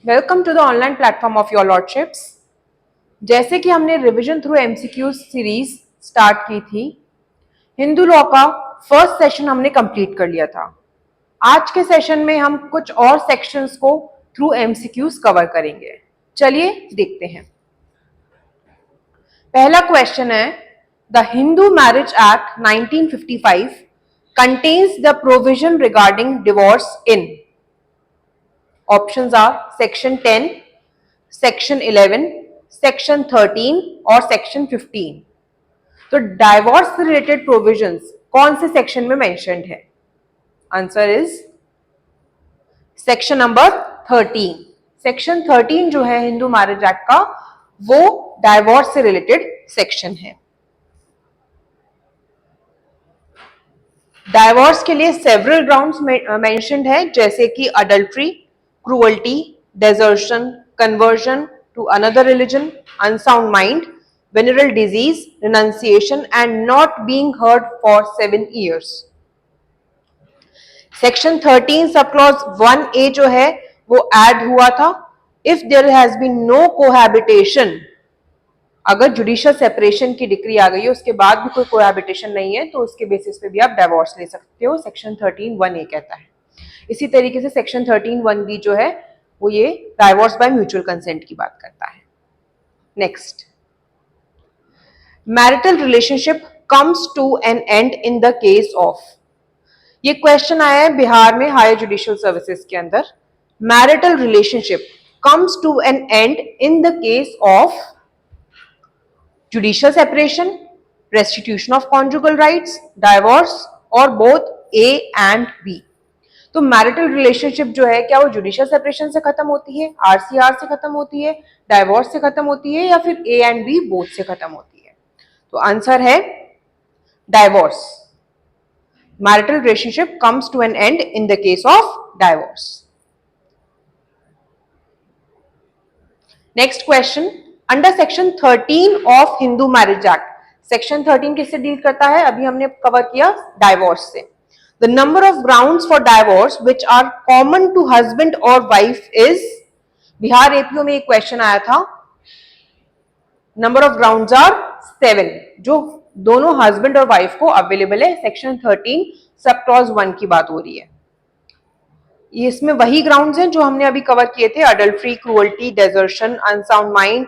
Welcome to the online platform of your lordships. जैसे कि हमने revision through MCQ series start की थी, हिंदू लॉ का फर्स्ट सेशन हमने कंप्लीट कर लिया था। आज के सेशन में हम कुछ और सेक्शंस को थ्रू एमसीक्यूज कवर करेंगे। चलिए देखते हैं। पहला क्वेश्चन है, the Hindu marriage act 1955 contains the provision regarding divorce in. Options are section 10, section 11, section 13 और सेक्शन 15। तो डाइवोर्स से रिलेटेड प्रोविजंस कौन से सेक्शन में मेंशन्ड है? Answer is section number 13। Section 13 जो है हिंदू मैरिज एक्ट का, वो डाइवोर्स से रिलेटेड सेक्शन है। डाइवोर्स के लिए सेवरल ग्राउंड्स मेंशन्ड है, जैसे कि adultery, cruelty, desertion, conversion to another religion, unsound mind, venereal disease, renunciation and not being heard for 7 years. Section 13 sub clause 1A जो है वो ऐड हुआ था। If there has been no cohabitation, अगर judicial separation की decree आ गई है, उसके बाद भी कोई कोहैबिटेशन नहीं है, तो उसके बेसिस पे भी आप डिवोर्स ले सकते हो। सेक्शन 13 1A कहता है। इसी तरीके से सेक्शन 13 1B जो है वो ये डिवोर्स बाय म्यूचुअल कंसेंट की बात करता है। Next, marital relationship comes to an end in the case of. ये क्वेश्चन आया है बिहार में हायर जुडिशियल सर्विसेज के अंदर। Marital relationship comes to an end in the case of judicial separation, restitution of conjugal rights, divorce और both A and B. तो marital relationship जो है, क्या वो जुडिशियल सेपरेशन से खत्म होती है, आरसीआर से खत्म होती है, डाइवोर्स से खत्म होती है, या फिर ए एंड बी बोथ से खत्म होती है? तो आंसर है divorce. Marital relationship comes to an end in the case of divorce. Next question, under section 13 of Hindu marriage act, section 13 किससे डील करता है? अभी हमने कवर किया डाइवोर्स से। The number of grounds for divorce which are common to husband और wife is. Bihar APO में एक क्वेश्चन आया था, नंबर ऑफ ग्राउंड्स आर 7, जो दोनों हस्बैंड और वाइफ को अवेलेबल है। सेक्शन 13 सब क्लॉज 1 की बात हो रही है। इसमें वही ग्राउंड्स हैं जो हमने अभी कवर किए थे, adultery, cruelty, desertion, unsound mind,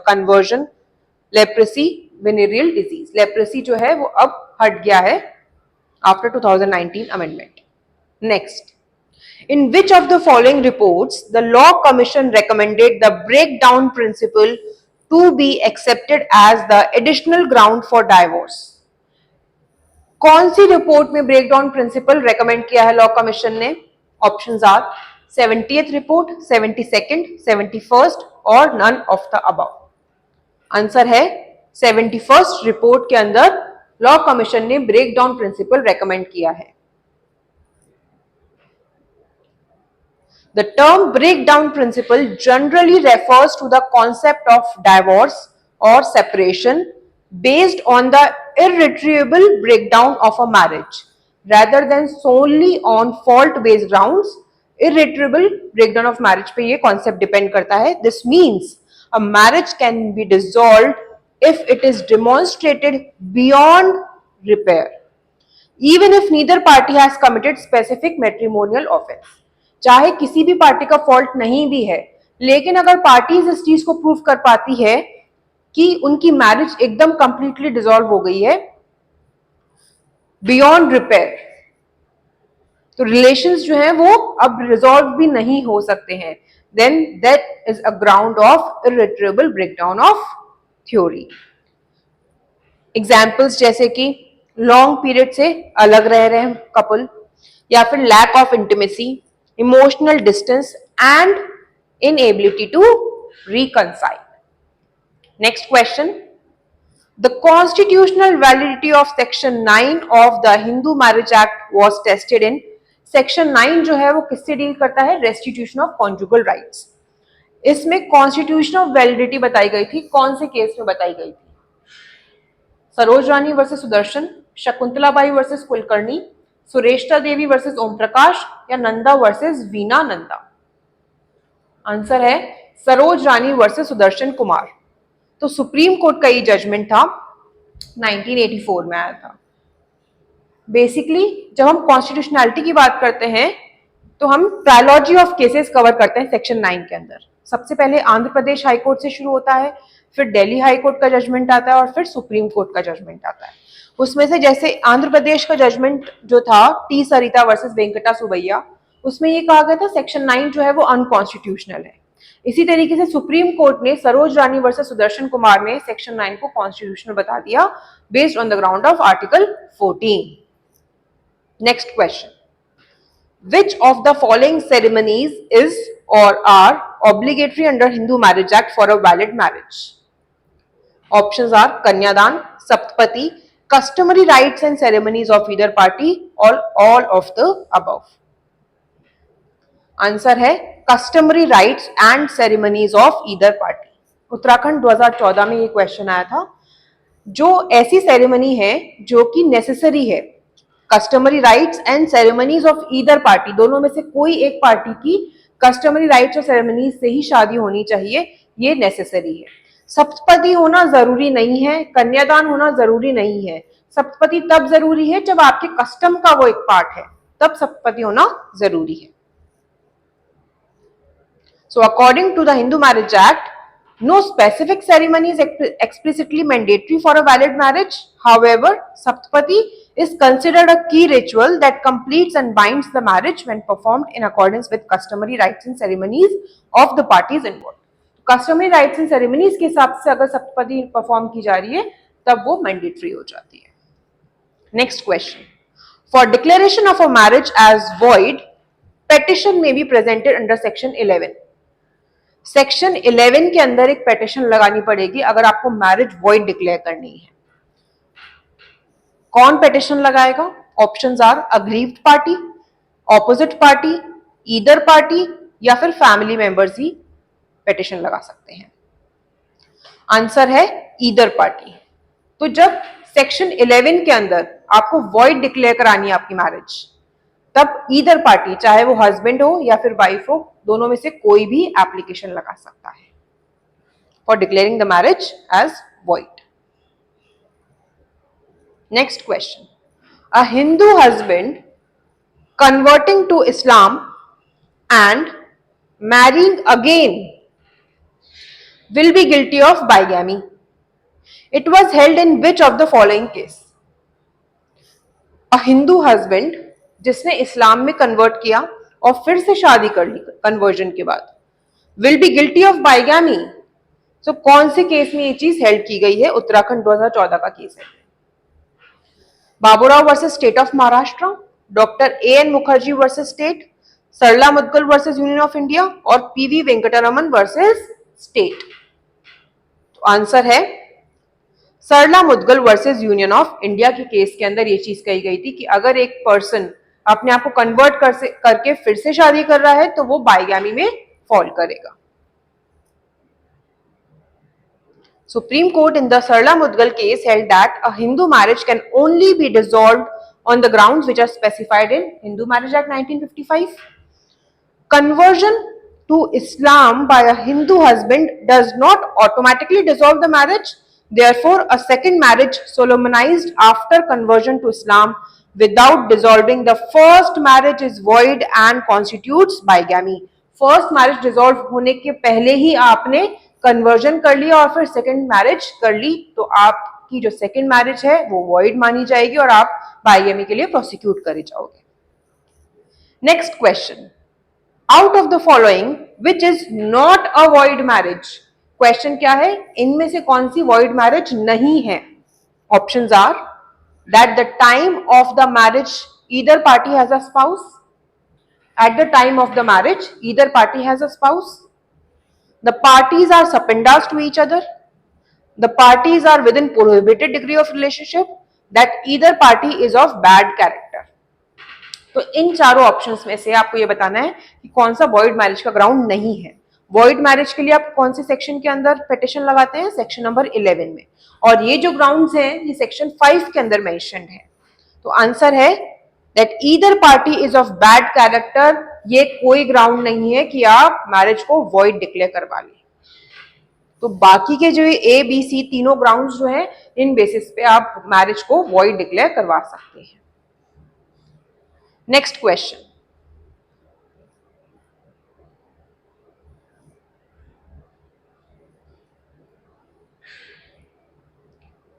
conversion, leprosy, venereal disease. Leprosy जो है वो अब हट गया है after 2019 amendment. Next, in which of the following reports the law commission recommended the breakdown principle to be accepted as the additional ground for divorce? कौन सी report में ब्रेकडाउन प्रिंसिपल रेकमेंड किया है लॉ कमीशन ने? Options are 70th report, 72nd, 71st और none of the above. Answer है 71st report के अंदर लॉ कमीशन ने ब्रेकडाउन प्रिंसिपल रेकमेंड किया है। The term breakdown principle generally refers to the concept of divorce or separation based on the irretrievable breakdown of a marriage rather than solely on fault based grounds. Irretrievable breakdown of marriage पे ये concept depend करता है। This means a marriage can be dissolved if it is demonstrated beyond repair, even if neither party has committed specific matrimonial offense. चाहे किसी भी party का fault नहीं भी है, लेकिन अगर पार्टीज इस चीज को प्रूव कर पाती है कि उनकी मैरिज एकदम कंप्लीटली डिसॉल्व हो गई है बियॉन्ड रिपेयर, तो रिलेशंस जो है वो अब रिजॉल्व भी नहीं हो सकते हैं, then that is a ground of irretrievable breakdown of theory. Examples जैसे कि लॉन्ग पीरियड से अलग रह रहे हैं कपल, या फिर lack of intimacy, emotional distance and inability to reconcile. Next question, the constitutional validity of section 9 of the Hindu Marriage Act was tested in। section 9 जो है वो किससे डील करता है? restitution of conjugal rights। इसमें constitutional validity बताई गई थी, कौन से केस में बताई गई थी? Saroj Rani versus Sudarshan, Shakuntala Bai versus Kulkarni, Sureshta Devi versus Om Prakash, या नंदा वर्सेस वीना नंदा? आंसर है सरोज रानी वर्सेस सुदर्शन कुमार। तो सुप्रीम कोर्ट का ये जजमेंट था, 1984 में आया था। बेसिकली जब हम कॉन्स्टिट्यूशनैलिटी की बात करते हैं तो हम ट्रायलॉजी ऑफ केसेस कवर करते हैं सेक्शन 9 के अंदर। सबसे पहले आंध्र प्रदेश हाई कोर्ट से शुरू होता है, फिर दिल्ली हाई कोर्ट का जजमेंट आता है और फिर सुप्रीम कोर्ट का जजमेंट आता है। उसमें से जैसे आंध्र प्रदेश का जजमेंट जो था टी सरिता वर्सेस वेंकटा सुबैया, उसमें ये कहा गया था सेक्शन 9 जो है वो अनकॉन्स्टिट्यूशनल है। इसी तरीके से सुप्रीम कोर्ट ने सरोज रानी वर्सेस सुदर्शन कुमार में सेक्शन 9 को कॉन्स्टिट्यूशनल बता दिया based on the ground of article 14। Next question, which of the following ceremonies is or are obligatory under Hindu Marriage Act for a valid marriage? Options are Kanyadan, Saptapati, customary rites and ceremonies of either party, or all of the above. Answer है customary rites and ceremonies of either party. Uttarakhand 2014 में ये question आया था। जो ऐसी ceremony है जो कि नेसेसरी है, customary rights and ceremonies of either party, दोनों में से कोई एक पार्टी की कस्टमरी राइट्स और सेरेमनीज से ही शादी होनी चाहिए, ये नेसेसरी है। सप्तपदी होना जरूरी नहीं है, कन्यादान होना जरूरी नहीं है। सप्तपदी तब जरूरी है जब आपके कस्टम का वो एक पार्ट है, तब सप्तपदी होना जरूरी है। So according to the Hindu marriage act, no specific ceremony is explicitly mandatory for a valid marriage. However, Saptapadi is considered a key ritual that completes and binds the marriage when performed in accordance with customary rites and ceremonies of the parties involved. Customary rites and ceremonies के हिसाब से अगर saptapadi perform की जा रही है तब वो मैंडेटरी हो जाती है। Next question, for declaration of a marriage as void, petition में be presented under section 11। Section 11 के अंदर एक पेटिशन लगानी पड़ेगी अगर आपको मैरिज वॉइड डिक्लेयर करनी है। कौन पेटिशन लगाएगा? Options are aggrieved party, opposite party, either party या फिर फैमिली मेंबर्स ही पेटिशन लगा सकते हैं। आंसर है ईदर पार्टी। तो जब सेक्शन 11 के अंदर आपको वॉइड डिक्लेयर करानी है आपकी मैरिज, तब ईदर पार्टी, चाहे वो हस्बैंड हो या फिर वाइफ हो, दोनों में से कोई भी एप्लीकेशन लगा सकता है for declaring the marriage as void. Next question, a Hindu husband converting to Islam and marrying again will be guilty of bigamy. It was held in which of the following case? A Hindu husband जिसने इस्लाम में convert किया और फिर से शादी कर ली conversion के बाद, will be guilty of bigamy. सो कौन से केस में ये चीज हेल्ड की गई है? उत्तराखंड 2014 का केस है। Baburao versus state of Maharashtra, doctor A.N. Mukherjee versus state, Sarla Mudgal versus union of India और पीवी वेंकटरमन वर्सेस स्टेट। तो आंसर है Sarla Mudgal versus union of India के केस के अंदर ये चीज कही गई थी कि अगर एक पर्सन अपने आप को कन्वर्ट करके फिर से शादी कर रहा है तो वो बाइगैमी में फॉल करेगा। Supreme court in the Sarla Mudgal case held that a Hindu marriage can only be dissolved on the grounds which are specified in Hindu marriage act 1955। Conversion to Islam by a Hindu husband does not automatically dissolve the marriage. Therefore, a second marriage solemnized after conversion to Islam without dissolving the first marriage is void and constitutes bigamy. First marriage dissolve होने के पहले ही आपने conversion कर लिया और फिर second marriage कर ली, तो आपकी जो second marriage है वो void मानी जाएगी और आप bigamy के लिए prosecute करे जाओगे। Next question, out of the following which is not a void marriage? Question क्या है, इनमें से कौन सी वॉइड मैरिज नहीं है? Options are that the time of the marriage either party has a spouse, at the time of the marriage either party has a spouse, the parties are sapindas to each other, the parties are within prohibited degree of relationship, that either party is of bad character. तो इन चारों options में से आपको ये बताना है कि कौन सा वॉइड मैरिज का ग्राउंड नहीं है। वॉइड मैरिज के लिए आप कौन से सेक्शन के अंदर पिटिशन लगाते हैं? सेक्शन नंबर 11 में। और ये जो ग्राउंड्स हैं ये सेक्शन 5 के अंदर मेंशन्ड है। तो आंसर है that either party is of bad character ये कोई ग्राउंड नहीं है कि आप मैरिज को वॉइड डिक्लेयर करवा लें। तो बाकी के जो ए बी सी तीनों ग्राउंड्स जो है, इन बेसिस पे आप मैरिज को वॉइड डिक्लेयर करवा सकते हैं। Next question,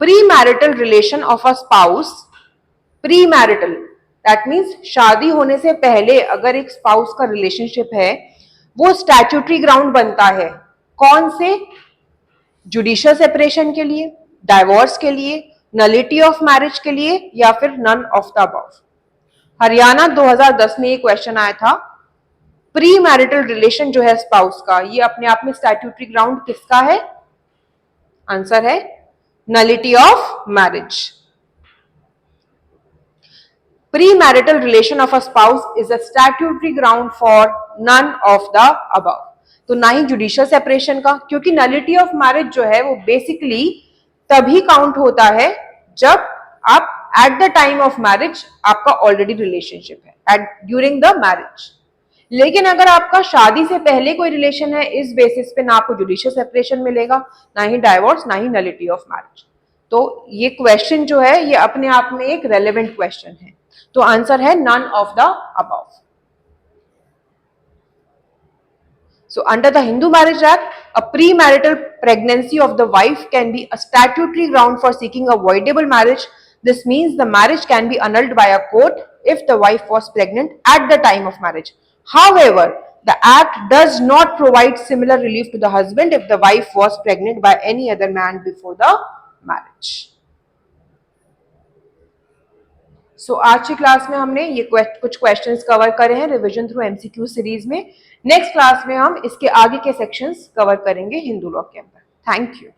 pre-marital relation of a spouse, pre-marital that means शादी होने से पहले अगर एक स्पाउस का रिलेशनशिप है, वो स्टैट्यूटरी ग्राउंड बनता है। कौन से? जुडिशियल सेपरेशन के लिए, डाइवोर्स के लिए, नलिटी ऑफ मैरिज के लिए, या फिर none of the above. Haryana 2010 में ये क्वेश्चन आया था। प्री मैरिटल रिलेशन जो है स्पाउस का, ये अपने आप में स्टैट्यूटरी ग्राउंड किसका है? आंसर है nullity of marriage. Premarital relation of a spouse is a statutory ground for none of the above. तो ना ही जुडिशियल सेपरेशन का, क्योंकि नलिटी ऑफ मैरिज जो है वो बेसिकली तभी काउंट होता है जब आप eight the time of marriage आपका ऑलरेडी रिलेशनशिप है, एट ड्यूरिंग द मैरिज। लेकिन अगर आपका शादी से पहले कोई रिलेशन है, इस बेसिस पे ना आपको जुडिशियल सेपरेशन मिलेगा, ना ही डाइवोर्स, ना ही नलिटी ऑफ मैरिज। तो ये क्वेश्चन जो है ये अपने आप में एक रेलेवेंट क्वेश्चन है। तो आंसर है none of the above. So under the Hindu Marriage Act, a premarital pregnancy of the wife can be a statutory ground for seeking a voidable marriage. This means the marriage can be annulled by a court if the wife was pregnant at the time of marriage. However, the act does not provide similar relief to the husband if the wife was pregnant by any other man before the marriage. सो आज की class में हमने ये कुछ questions cover करे हैं revision through MCQ series में। Next class में हम इसके आगे के सेक्शंस कवर करेंगे हिंदू लॉ के अंदर। Thank you.